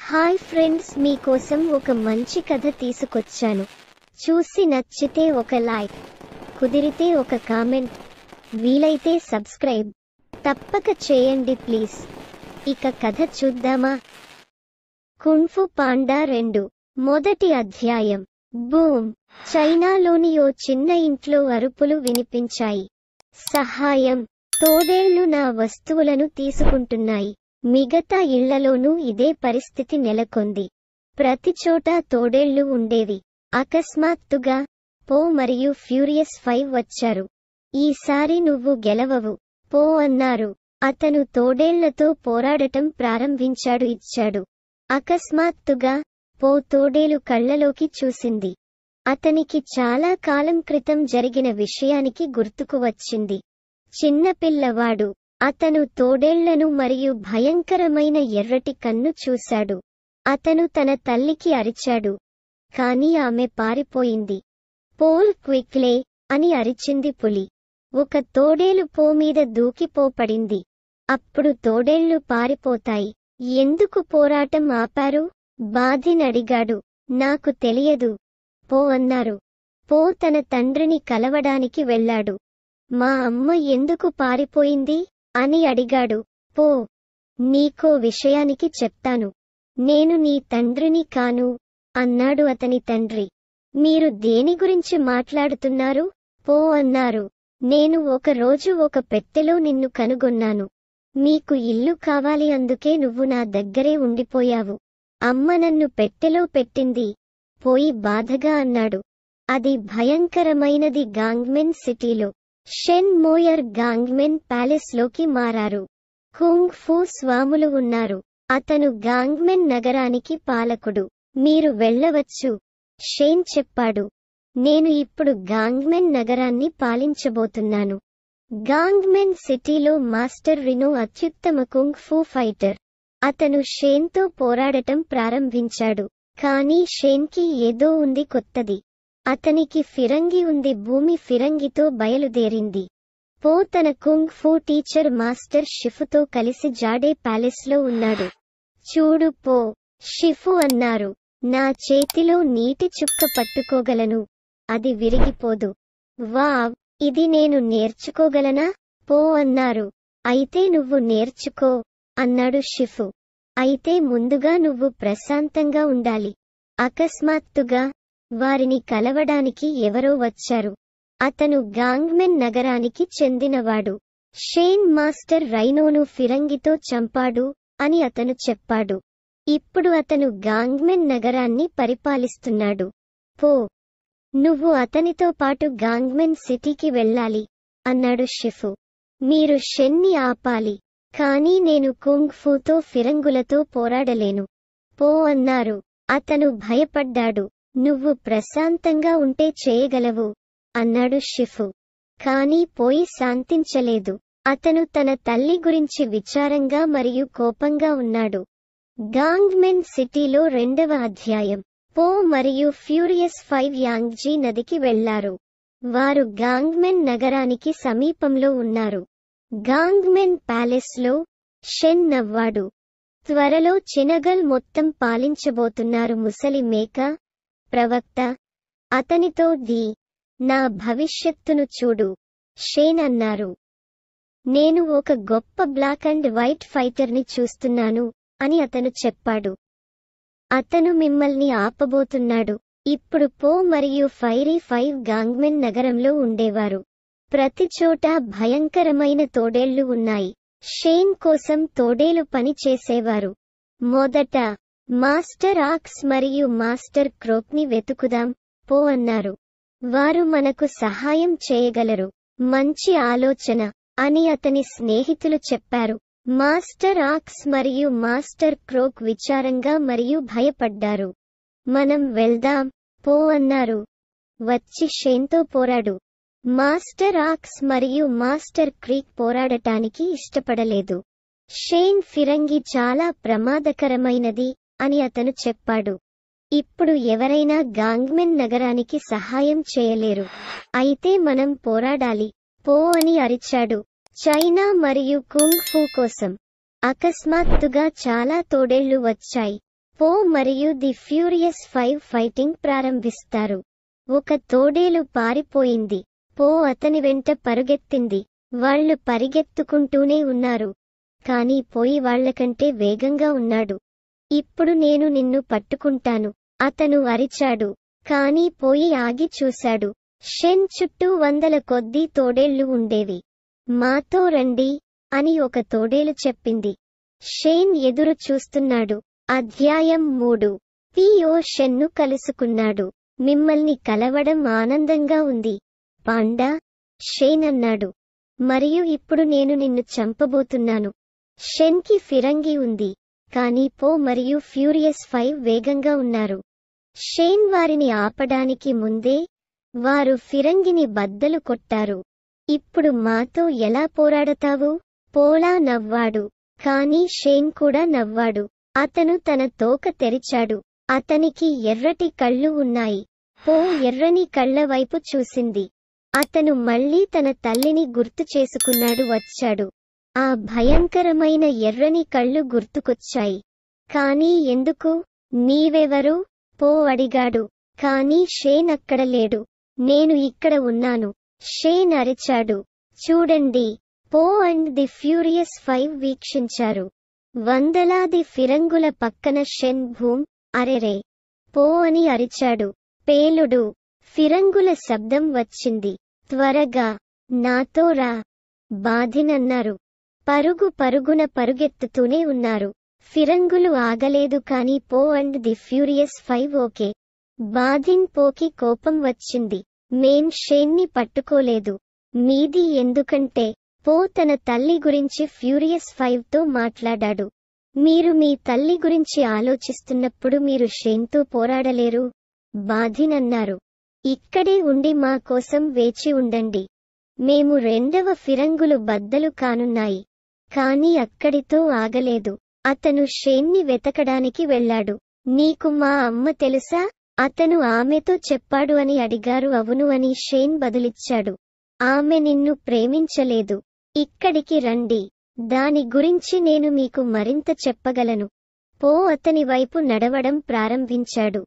Hi friends, మీకోసం ఒక మంచి కథ తీసుకొచ్చాను. చూసి నచ్చితే ఒక లైక్, కుదిరితే ఒక కామెంట్, వీలైతే సబ్స్క్రైబ్ తప్పక చేయండి ప్లీజ్. ఇక కథ చూద్దామా? కుంగ్ఫు పాండా 2 మొదటి అధ్యాయం. బూమ్! చైనాలోని ఓ చిన్న ఇంట్లో అరుపులు వినిపించాయి. సహాయం! తోడేళ్లు నా వస్తువులను తీసుకుంటున్నాయి. మిగతా ఇళ్లలోనూ ఇదే పరిస్థితి నెలకొంది. ప్రతిచోటా తోడేళ్లు ఉండేవి. అకస్మాత్తుగా పో మరియు ఫ్యూరియస్ 5 వచ్చారు. ఈసారి నువ్వు గెలవవు, పో అన్నారు. అతను తోడేళ్లతో పోరాడటం ప్రారంభించాడు. అకస్మాత్తుగా పో తోడేలు కళ్లలోకి చూసింది. అతనికి చాలా కాలం క్రితం జరిగిన విషయానికి గుర్తుకు వచ్చింది. చిన్నపిల్లవాడు. అతను తోడేళ్లను మరియు భయంకరమైన ఎర్రటి కన్ను చూశాడు. అతను తన తల్లికి అరిచాడు, కాని ఆమె పారిపోయింది. పోల్ క్విక్లే అని అరిచింది పులి. ఒక తోడేలు పో మీద దూకిపోపడింది. అప్పుడు తోడేళ్లు పారిపోతాయి. ఎందుకు పోరాటం ఆపారు? బాధిన్ అడిగాడు. నాకు తెలియదు, పో అన్నారు. పో తన తండ్రిని కలవడానికి వెళ్లాడు. మా అమ్మ ఎందుకు పారిపోయింది అని అడిగాడు. పో, నీకో విషయానికి చెప్తాను. నేను నీ తండ్రిని కాను అన్నాడు అతని తండ్రి. మీరు దేని గురించి మాట్లాడుతున్నారు? పో అన్నారు. నేను ఒక రోజు ఒక పెట్టెలో నిన్ను కనుగొన్నాను. మీకు ఇల్లు కావాలి, అందుకే నువ్వు నా దగ్గరే ఉండిపోయావు. అమ్మ నన్ను పెట్టెలో పెట్టింది, పోయి బాధగా అన్నాడు. అది భయంకరమైనది. గాంగ్మెన్ సిటీలో షెన్ మోయర్ గాంగ్మెన్ ప్యాలెస్ లోకి మారారు. కుంగ్ ఫూ స్వాములు ఉన్నారు. అతను గాంగ్మెన్ నగరానికి పాలకుడు. మీరు వెళ్ళవచ్చు, షేన్ చెప్పాడు. నేను ఇప్పుడు గాంగ్మెన్ నగరాన్ని పాలించబోతున్నాను. గాంగ్మెన్ సిటీలో మాస్టర్ రినో అత్యుత్తమ కుంగ్ ఫూ ఫైటర్. అతను షేన్తో పోరాడటం ప్రారంభించాడు. కానీ షేన్కి ఏదో ఉంది కొత్తది. అతనికి ఫిరంగి ఉంది. భూమి ఫిరంగితో బయలుదేరింది. పో తన కుంగ్ ఫూ టీచర్ మాస్టర్ షిఫుతో కలిసి జాడే ప్యాలెస్ లో ఉన్నాడు. చూడు పో, షిఫు అన్నారు. నా చేతిలో నీటి చుక్క పట్టుకోగలను, అది విరిగిపోదు. వావ్, ఇది నేను నేర్చుకోగలనా? పో అన్నారు. అయితే నువ్వు నేర్చుకో అన్నాడు షిఫు. అయితే ముందుగా నువ్వు ప్రశాంతంగా ఉండాలి. అకస్మాత్తుగా వారిని కలవడానికి ఎవరో వచ్చారు. అతను గాంగ్మెన్ నగరానికి చెందినవాడు. షేన్ మాస్టర్ రైనోను ఫిరంగితో చంపాడు అని అతను చెప్పాడు. ఇప్పుడు అతను గాంగ్మెన్ నగరాన్ని పరిపాలిస్తున్నాడు. పో, నువ్వు అతనితో పాటు గాంగ్మెన్ సిటీకి వెళ్ళాలి అన్నాడు షిఫు. మీరు షెన్ని ఆపాలి, కానీ నేను కుంగ్ ఫూతో ఫిరంగులతో పోరాడలేను. పో అన్నారు. అతను భయపడ్డాడు. నువ్వు ప్రశాంతంగా ఉంటే చేయగలవు అన్నాడు షిఫు. కానీ పోయి శాంతించలేదు. అతను తన తల్లి గురించి విచారంగా మరియు కోపంగా ఉన్నాడు. గాంగ్మెన్ సిటీలో 2వ అధ్యాయం. పో మరియు ఫ్యూరియస్ 5 యాంగ్జీ నదికి వెళ్లారు. వారు గాంగ్మెన్ నగరానికి సమీపంలో ఉన్నారు. గాంగ్మెన్ ప్యాలెస్ లో షెన్ నవ్వాడు. త్వరలో చినగల్ మొత్తం పాలించబోతున్నారు. ముసలి మేక ప్రవక్త అతనితో నా భవిష్యత్తును చూడు, షేన్ అన్నారు. నేను ఒక గొప్ప బ్లాక్ అండ్ వైట్ ఫైటర్ని చూస్తున్నాను అని అతను చెప్పాడు. అతను మిమ్మల్ని ఆపబోతున్నాడు. ఇప్పుడు పో మరియు ఫైరీ 5 గాంగ్మెన్ నగరంలో ఉండేవారు. ప్రతిచోటా భయంకరమైన తోడేళ్లు ఉన్నాయి. షేన్ కోసం తోడేలు పని చేసేవారు. మొదట మాస్టర్ ఆక్స్ మరియు మాస్టర్ క్రోక్ని వెతుకుదాం, పో అన్నారు. వారు మనకు సహాయం చేయగలరు. మంచి ఆలోచన అని అతని స్నేహితులు చెప్పారు. మాస్టర్ ఆక్స్ మరియు మాస్టర్ క్రోక్ విచారంగా మరియు భయపడ్డారు. మనం వెళ్దాం, పో అన్నారు. వచ్చి షేన్తో పోరాడు. మాస్టర్ ఆక్స్ మరియు మాస్టర్ క్రీక్ పోరాడటానికి ఇష్టపడలేదు. షేన్ ఫిరంగి చాలా ప్రమాదకరమైనది అని అతను చెప్పాడు. ఇప్పుడు ఎవరైనా గాంగ్మెన్ నగరానికి సహాయం చేయలేరు. అయితే మనం పోరాడాలి, పో అని అరిచాడు. చైనా మరియు కుంగ్ ఫూ కోసం అకస్మాత్తుగా చాలా తోడేళ్లు వచ్చాయి. పో మరియు ది ఫ్యూరియస్ 5 ఫైటింగ్ ప్రారంభిస్తారు. ఒక తోడేలు పారిపోయింది. పో అతని వెంట పరుగెత్తింది. వాళ్ళు పరిగెత్తుకుంటూనే ఉన్నారు. కానీ పోయి వాళ్లకంటే వేగంగా ఉన్నాడు. ఇప్పుడు నేను నిన్ను పట్టుకుంటాను అతను అరిచాడు. కానీ పోయి ఆగి చూశాడు. షెన్ చుట్టూ వందల కొద్దీ తోడేళ్లు ఉండేవి. మాతో రండి అని ఒక తోడేలు చెప్పింది. షేన్ ఎదురు చూస్తున్నాడు. అధ్యాయం 3. పిఓ షెన్ను కలుసుకున్నాడు. మిమ్మల్ని కలవడం ఆనందంగా ఉంది పాండా, షేన్ అన్నాడు. మరియు ఇప్పుడు నేను నిన్ను చంపబోతున్నాను. షెన్కి ఫిరంగి ఉంది. కానీ పో మరియు ఫ్యూరియస్ 5 వేగంగా ఉన్నారు. షేన్ వారిని ఆపడానికి ముందే వారు ఫిరంగిని బద్దలు కొట్టారు. ఇప్పుడు మాతో ఎలా పోరాడతావు? పోలా నవ్వాడు. కానీ షేన్ కూడా నవ్వాడు. అతను తన తోక తెరిచాడు. అతనికి ఎర్రటి కళ్ళు ఉన్నాయి. పో ఎర్రని కళ్ళ వైపు చూసింది. అతను మళ్లీ తన తల్లిని గుర్తు చేసుకున్నాడు. వచ్చాడు. ఆ భయంకరమైన ఎర్రని కళ్ళు గుర్తుకొచ్చాయి. కానీ ఎందుకు? నీవెవరు? పో అడిగాడు. కానీ షేన్ అక్కడ లేడు. నేను ఇక్కడ ఉన్నాను షేన్ అరిచాడు. చూడండి. పో అండ్ ది ఫ్యూరియస్ 5 వీక్షించారు. వందలాది ఫిరంగుల పక్కన షెన్ భూమ్ అరెరే పో అని అరిచాడు. పేలుడు. ఫిరంగుల శబ్దం వచ్చింది. త్వరగా నాతో రా బాధినన్నారు. పరుగున పరుగెత్తుతూనే ఉన్నారు. ఫిరంగులు ఆగలేదు. కానీ పో అండ్ ది ఫ్యూరియస్ 5 ఓకే. బాధిన్ పోకి కోపం వచ్చింది. మేం షేన్ని పట్టుకోలేదు. మీది ఎందుకంటే పో తన తల్లి గురించి ఫ్యూరియస్ 5తో మాట్లాడాడు. మీరు మీ తల్లి గురించి ఆలోచిస్తున్నప్పుడు మీరు షేన్తో పోరాడలేరు బాధిన్ అన్నారు. ఇక్కడే ఉండి మా కోసం వేచి ఉండండి. మేము రెండవ ఫిరంగులు బద్దలు కానున్నాయి. కానీ అక్కడితో ఆగలేదు. అతను షేన్ని వెతకడానికి వెళ్లాడు. నీకు మా అమ్మ తెలుసా? అతను ఆమెతో చెప్పాడు అని అడిగారు. అవును అని షేన్ బదులిచ్చాడు. ఆమె నిన్ను ప్రేమించలేదు. ఇక్కడికి రండి. దాని గురించి నేను మీకు మరింత చెప్పగలను. పో అతని వైపు నడవడం ప్రారంభించాడు.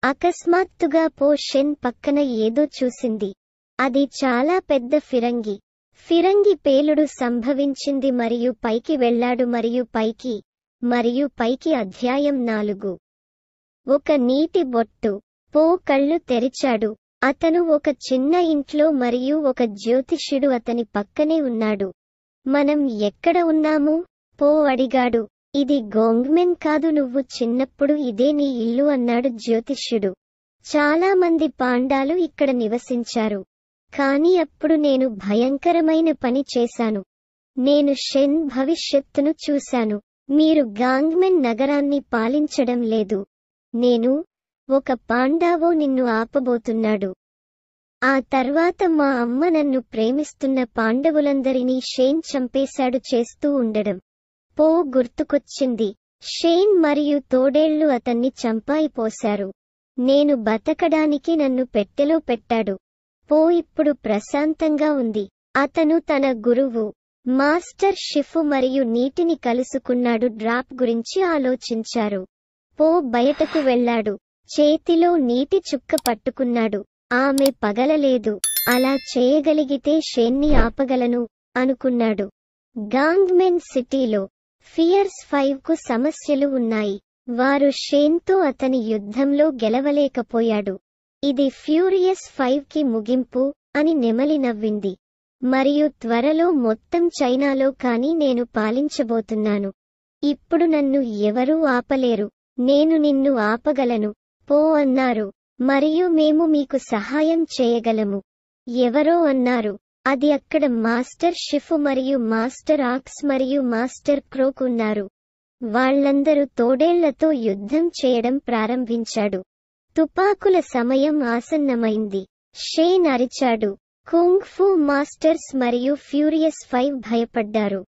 అకస్మాత్తుగా పో షెన్ పక్కన ఏదో చూసింది. అది చాలా పెద్ద ఫిరంగి. ఫిరంగి పేలుడు సంభవించింది మరియు పైకి వెళ్లాడు మరియు పైకి. అధ్యాయం 4. ఒక నీటి బొట్టు. పో కళ్ళు తెరిచాడు. అతను ఒక చిన్న ఇంట్లో మరియు ఒక జ్యోతిష్యుడు అతని పక్కనే ఉన్నాడు. మనం ఎక్కడ ఉన్నాము? పో అడిగాడు. ఇది గోంగ్మెన్ కాదు. నువ్వు చిన్నప్పుడు ఇదే నీ ఇల్లు అన్నాడు జ్యోతిష్యుడు. చాలా మంది పాండాలు ఇక్కడ నివసించారు. కానీ అప్పుడు నేను భయంకరమైన పని చేశాను. నేను షెన్ భవిష్యత్తును చూశాను. మీరు గాంగ్మెన్ నగరాన్ని పాలించడం లేదు. నేను ఒక పాండావో నిన్ను ఆపబోతున్నాడు. ఆ తర్వాత మా అమ్మ నన్ను ప్రేమిస్తున్న పాండవులందరినీ షేన్ చంపేశాడు. చేస్తూ ఉండడం పో గుర్తుకొచ్చింది. షేన్ మరియు తోడేళ్లు అతన్ని చంపాయిపోశారు. నేను బతకడానికి నన్ను పెట్టెలో పెట్టాడు. పో ఇప్పుడు ప్రశాంతంగా ఉంది. అతను తన గురువు మాస్టర్ షిఫు మరియు నీటిని కలుసుకున్నాడు. డ్రాప్ గురించి ఆలోచించారు. పో బయటకు వెళ్లాడు. చేతిలో నీటి చుక్క పట్టుకున్నాడు. ఆమె పగలలేదు. అలా చేయగలిగితే షేన్ని ఆపగలను అనుకున్నాడు. గాంగ్మెన్ సిటీలో ఫియర్స్ 5కు సమస్యలు ఉన్నాయి. వారు షేన్తో అతని యుద్ధంలో గెలవలేకపోయాడు. ఇది ఫ్యూరియస్ 5కి ముగింపు అని నెమలి నవ్వింది. మరియు త్వరలో మొత్తం చైనాలో. కానీ నేను పాలించబోతున్నాను. ఇప్పుడు నన్ను ఎవరూ ఆపలేరు. నేను నిన్ను ఆపగలను పో అన్నారు. మరియు మేము మీకు సహాయం చేయగలము ఎవరో అన్నారు. అది అక్కడ మాస్టర్ షిఫు మరియు మాస్టర్ ఆక్స్ మరియు మాస్టర్ క్రోక్ ఉన్నారు. వాళ్ళందరూ తోడేళ్లతో యుద్ధం చేయడం ప్రారంభించాడు. తుపాకుల సమయం ఆసన్నమైంది. షేన్ అరిచాడు. కుంగ్ ఫు మాస్టర్స్ మరియు ఫ్యూరియస్ 5 భయపడ్డారు.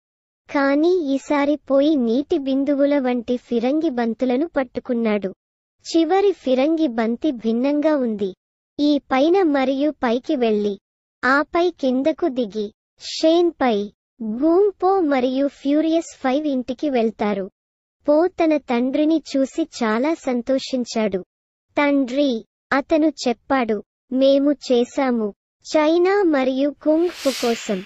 కానీ ఈసారి పోయి నీటి బిందువుల వంటి ఫిరంగి బంతులను పట్టుకున్నాడు. చివరి ఫిరంగి బంతి భిన్నంగా ఉంది. ఈ పైన మరియు పైకి వెళ్లి ఆపై కిందకు దిగి షేన్ పై భూమ్ పో మరియు ఫ్యూరియస్ 5 ఇంటికి వెళ్తారు. పో తన తండ్రిని చూసి చాలా సంతోషించాడు. తండ్రి, అతను చెప్పాడు, మేము చేశాము. చైనా మరియు కుంగ్ ఫు కోసం